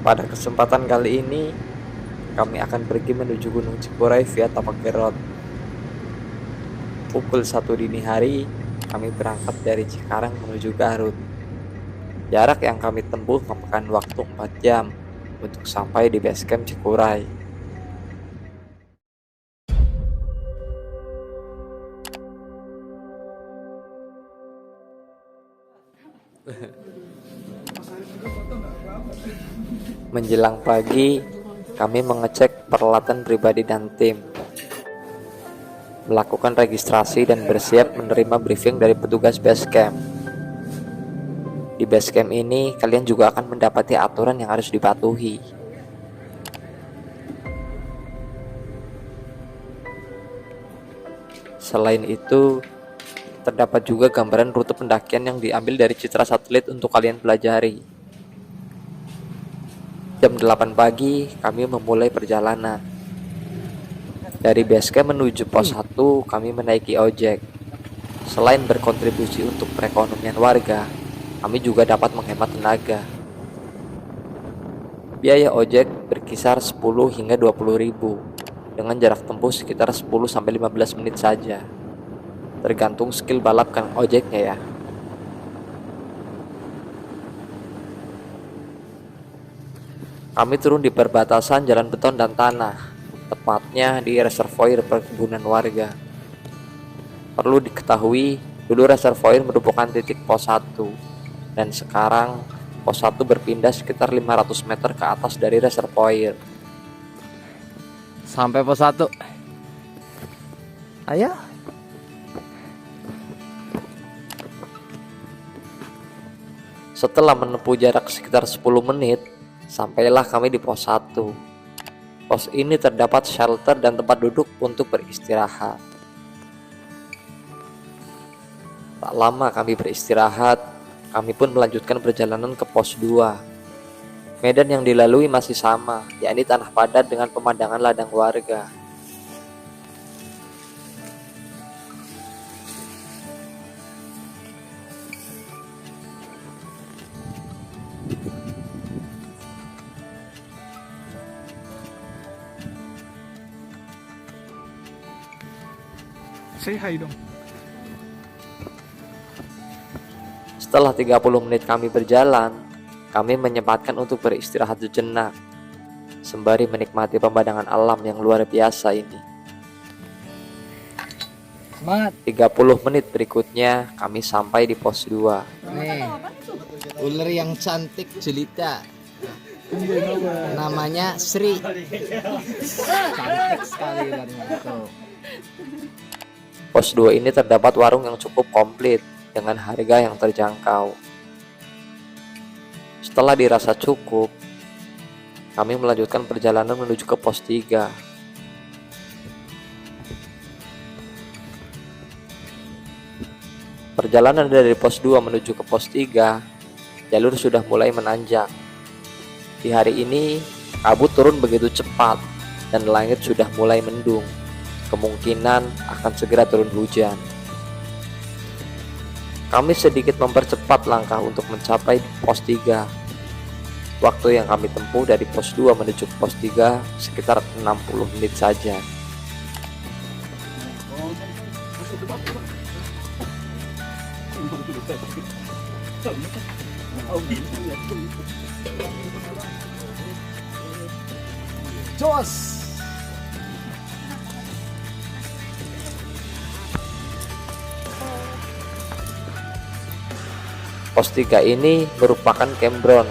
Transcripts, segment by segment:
Pada kesempatan kali ini, kami akan pergi menuju Gunung Cikuray via Tapak Gerot. Pukul 1 dini hari, kami berangkat dari Cikarang menuju Garut. Jarak yang kami tempuh memakan waktu 4 jam untuk sampai di base camp Cikuray. Menjelang pagi, kami mengecek peralatan pribadi dan tim, melakukan registrasi dan bersiap menerima briefing dari petugas base camp. Di base camp ini, kalian juga akan mendapati aturan yang harus dipatuhi. Selain itu, terdapat juga gambaran rute pendakian yang diambil dari citra satelit untuk kalian pelajari. Jam 8 pagi, kami memulai perjalanan. Dari base camp menuju pos 1, kami menaiki ojek. Selain berkontribusi untuk perekonomian warga, kami juga dapat menghemat tenaga. Biaya ojek berkisar 10 hingga 20 ribu, dengan jarak tempuh sekitar 10-15 menit saja. Tergantung skill balap kang ojeknya ya. Kami turun di perbatasan jalan beton dan tanah, tepatnya di reservoir perkebunan warga. Perlu diketahui, dulu reservoir merupakan titik pos 1, dan sekarang pos 1 berpindah sekitar 500 meter ke atas dari reservoir. Sampai pos 1. Ayo. Setelah menempuh jarak sekitar 10 menit, sampailah kami di pos 1. Pos ini terdapat shelter dan tempat duduk untuk beristirahat. Tak lama kami beristirahat, kami pun melanjutkan perjalanan ke pos 2. Medan yang dilalui masih sama, yakni tanah padat dengan pemandangan ladang warga. Say hi dong. Setelah 30 menit kami berjalan, kami menyempatkan untuk beristirahat sejenak, sembari menikmati pemandangan alam yang luar biasa ini. Semangat. 30 menit berikutnya, kami sampai di pos 2. Nih. Ular yang cantik jelita. Namanya Sri. Cantik sekali ularnya tuh. Pos 2 ini terdapat warung yang cukup komplit dengan harga yang terjangkau. Setelah dirasa cukup, kami melanjutkan perjalanan menuju ke pos 3. Perjalanan dari pos 2 menuju ke pos 3, jalur sudah mulai menanjak. Di hari ini, kabut turun begitu cepat dan langit sudah mulai mendung. Kemungkinan akan segera turun hujan. Kami sedikit mempercepat langkah untuk mencapai pos 3. Waktu yang kami tempuh dari pos 2 menuju pos 3 sekitar 60 menit saja. Jos. Pos 3 ini merupakan campground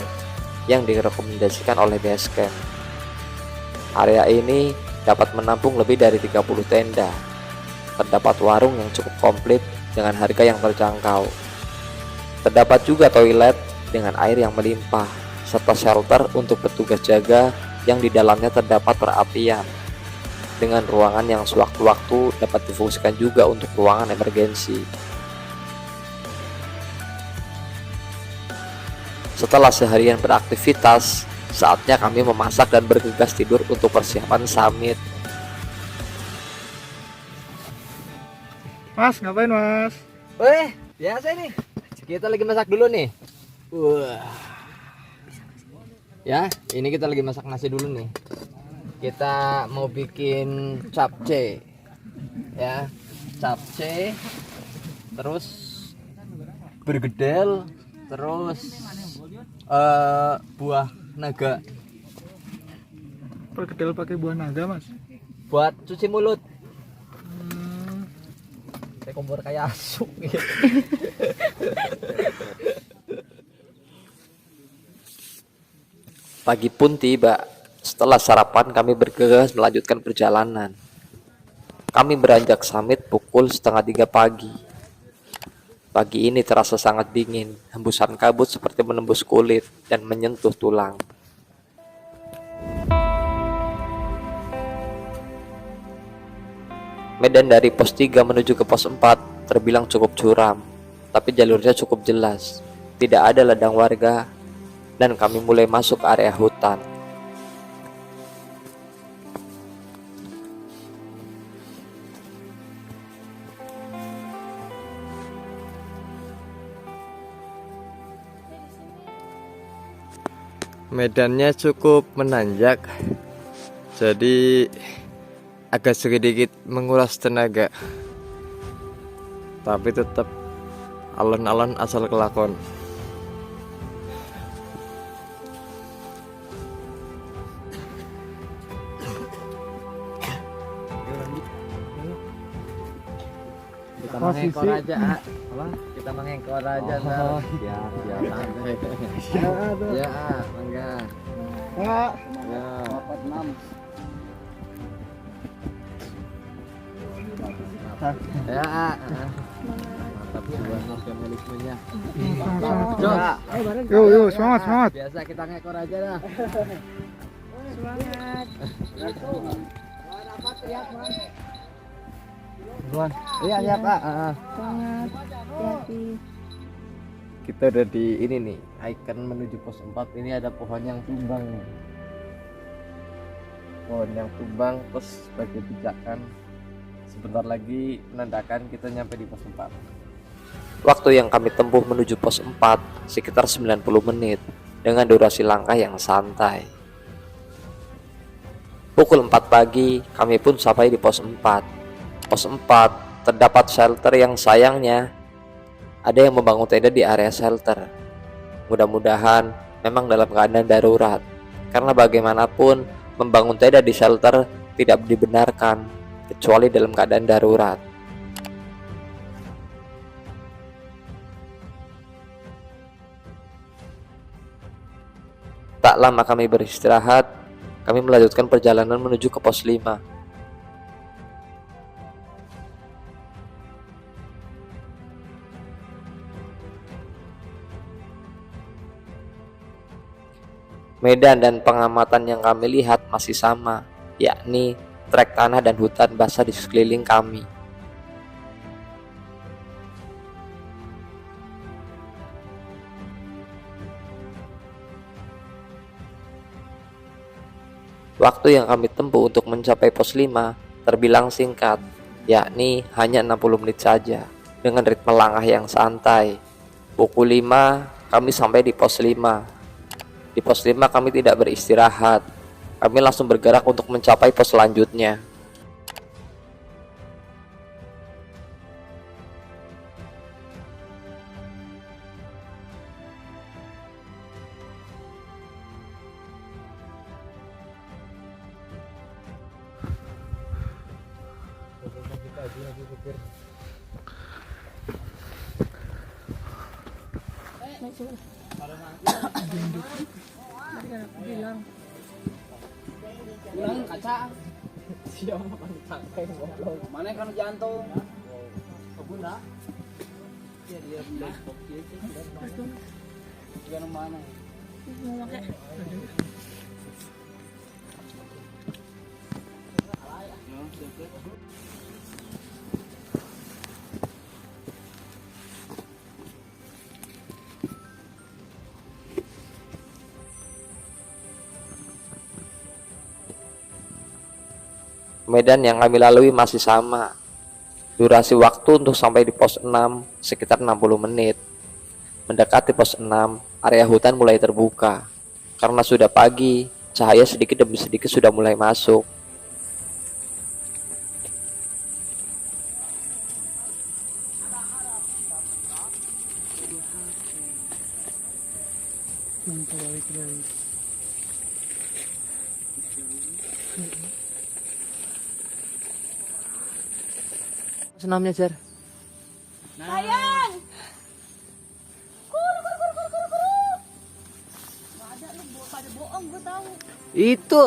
yang direkomendasikan oleh base camp. Area ini dapat menampung lebih dari 30 tenda. Terdapat warung yang cukup komplit dengan harga yang terjangkau. Terdapat juga toilet dengan air yang melimpah, serta shelter untuk petugas jaga yang di dalamnya terdapat perapian. Dengan ruangan yang sewaktu-waktu dapat difungsikan juga untuk ruangan emergensi. Setelah seharian beraktivitas, saatnya kami memasak dan bergegas tidur untuk persiapan summit. Mas, ngapain mas? Weh, biasa nih. Kita lagi masak dulu nih. Wah. Ya, ini kita lagi masak nasi dulu nih. Kita mau bikin capce. Ya, capce. Terus bergedel, terus buah naga. Perkedel pakai buah naga, Mas. Buat cuci mulut. Kayak kompor kayak asuk gitu. Pagi pun tiba. Setelah sarapan kami bergegas melanjutkan perjalanan. Kami beranjak summit pukul 2:30 pagi. Pagi ini terasa sangat dingin. Hembusan kabut seperti menembus kulit dan menyentuh tulang. Medan dari pos 3 menuju ke pos 4 terbilang cukup curam, tapi jalurnya cukup jelas. Tidak ada ladang warga dan kami mulai masuk area hutan. Medannya cukup menanjak, jadi agak sedikit menguras tenaga, tapi tetap alon-alon asal kelakon. Kita mengekor aja, apa? Kita mengekor aja, ya, santai. Ya, enggak. Ya. 46. Ya, mantap jiwa nasionalismenya. Yo, semangat. Biasa kita ngekor aja dah. Semangat. Iya, siap, Pak. Semangat. Hati-hati. Kita udah di ini nih, icon menuju pos 4. Ini ada pohon yang tumbang. Pohon yang tumbang terus sebagai pijakan. Sebentar lagi menandakan kita nyampe di pos 4. Waktu yang kami tempuh menuju pos 4 sekitar 90 menit dengan durasi langkah yang santai. Pukul 4 pagi kami pun sampai di pos 4. Pos 4 terdapat shelter yang sayangnya ada yang membangun tenda di area shelter. Mudah-mudahan memang dalam keadaan darurat, karena bagaimanapun membangun tenda di shelter tidak dibenarkan kecuali dalam keadaan darurat. Tak lama kami beristirahat, kami melanjutkan perjalanan menuju ke pos 5. Medan dan pengamatan yang kami lihat masih sama, yakni trek tanah dan hutan basah di sekeliling kami. Waktu yang kami tempuh untuk mencapai pos 5 terbilang singkat, yakni hanya 60 menit saja, dengan ritme langkah yang santai. Pukul 5 kami sampai di pos 5. Di pos 5 kami tidak beristirahat. Kami langsung bergerak untuk mencapai pos selanjutnya. Ulang kaca. Siapa makan tangkai ngobrol. Mana kan jantung? Kebunda. Ya dia black box gitu. Dia mana? Mau pakai. Medan yang kami lalui masih sama. Durasi waktu untuk sampai di pos 6 sekitar 60 menit. Mendekati pos 6, area hutan mulai terbuka. Karena sudah pagi, cahaya sedikit demi sedikit sudah mulai masuk. Senamnya, Jar. Sayang. Kuru. Nggak ada lu pada bohong, gue tahu. Itu.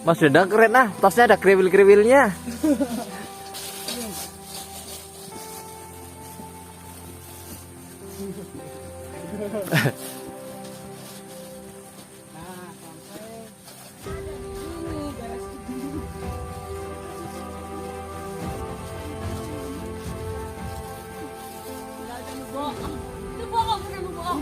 Mas Dadang keren ah, tasnya ada kriwil-kriwilnya. Nggak ada lu bohong. Lu bohong, bener lu bohong.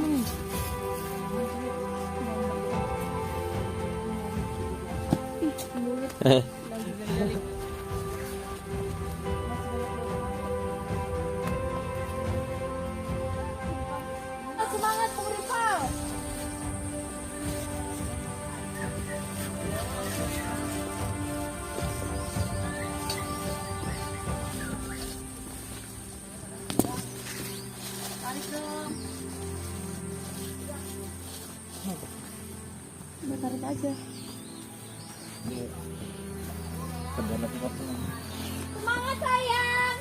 Ih, mulut. Lagi gali. Semangat pengripal. Tarik dong. Udah tarik aja. Semangat sayang.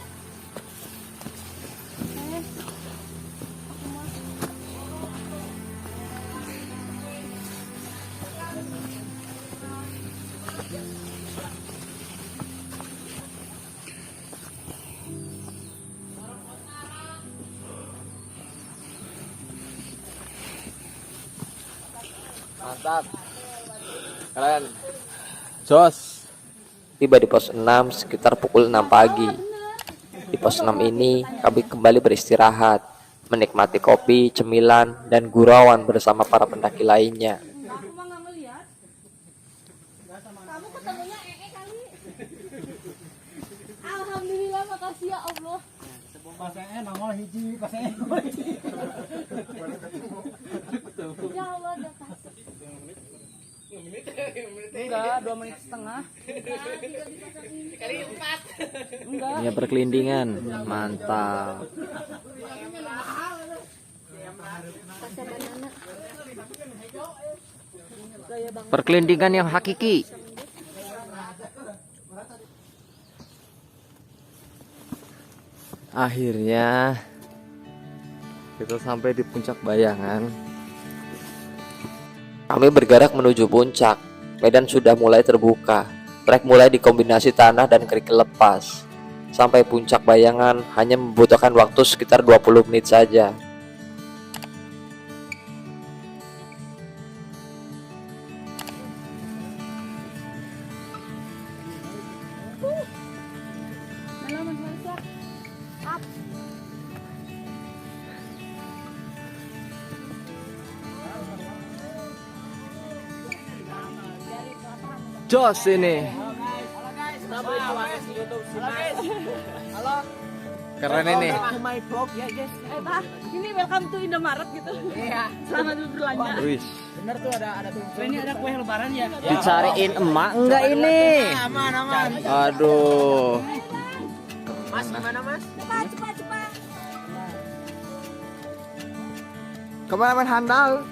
Mantap. Keren. Jos. Tiba di pos 6 sekitar pukul 6 pagi. Di pos 6 ini kami kembali beristirahat, menikmati kopi, cemilan, dan gurauan bersama para pendaki lainnya. Aku mah nggak ngeliat. Kamu ketemunya kali. Alhamdulillah, makasih ya Allah. Pasangnya nongol hiji, pasangnya Ya Allah, udah pas. enggak, 2 menit setengah. Enggak. Ini perkelindingan, mantap. Perkelindingan yang hakiki. Akhirnya kita sampai di puncak bayangan. Kami bergerak menuju puncak. Medan sudah mulai terbuka. Trek mulai dikombinasi tanah dan kerikil lepas. Sampai puncak bayangan hanya membutuhkan waktu sekitar 20 menit saja. Halaman Malaysia. Up. Jos ini. Halo. Keren ini. My vlog ya, guys. Pak, ini welcome to Indomaret gitu. Iya. Selamat berbelanja. Wis. Bener tuh ada tuh. Ini ada kue lebaran ya. Dicariin emak enggak ini? Aman. Aduh. Mas gimana, Mas? Cepat. Kameramen handal.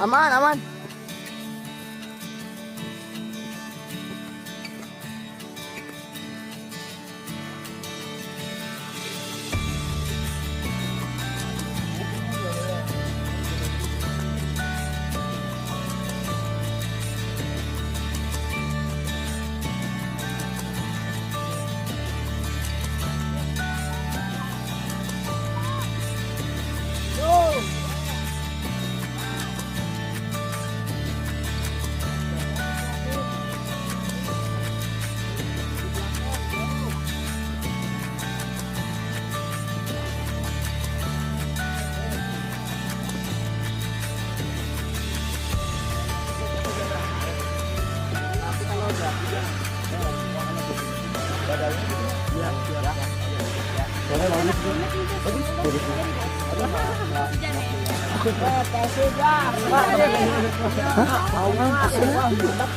Aman.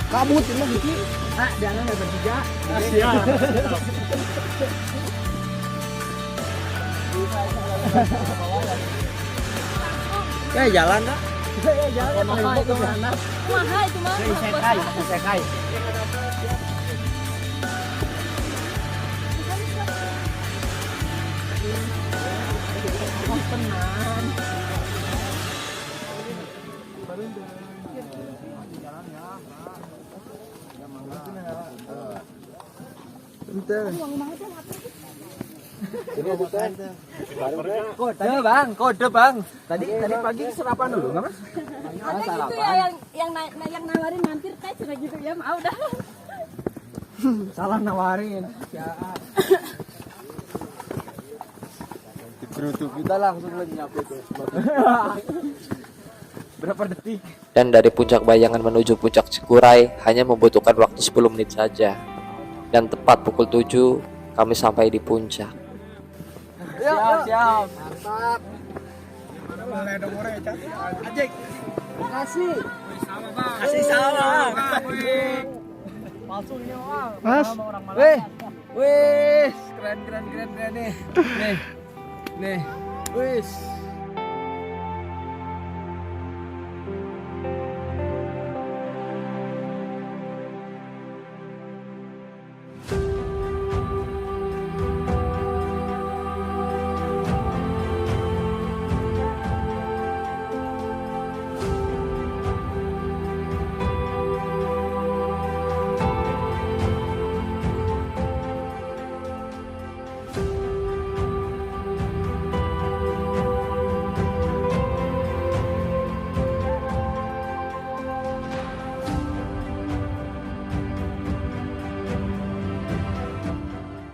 Kabut ini gitu. Ah, jangan enggak bertiga. Ya jalan dah. Ya jalan. Mahal itu mah. Mahal itu mah. Isekai. Kode bang, kode bang. Tadi pagi sarapan dulu nggak mas? Ada gitu ya yang nawarin mampir teh cina gitu ya mau dah. Salah nawarin. Ya. Dikerutuk kita langsung lenyap itu. Berapa detik? Dan dari puncak Bayangan menuju puncak Cikuray hanya membutuhkan waktu 10 menit saja. Dan tepat pukul 7 kami sampai di puncak. Siap. Mantap. Ajik. Makasih. Kasih sama. Palsu ini Mas, Wih, keren nih. Nih. Wih.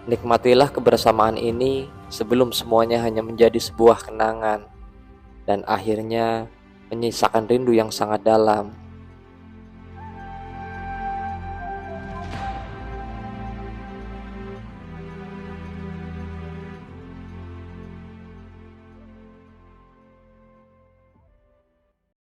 Nikmatilah kebersamaan ini sebelum semuanya hanya menjadi sebuah kenangan dan akhirnya menyisakan rindu yang sangat dalam.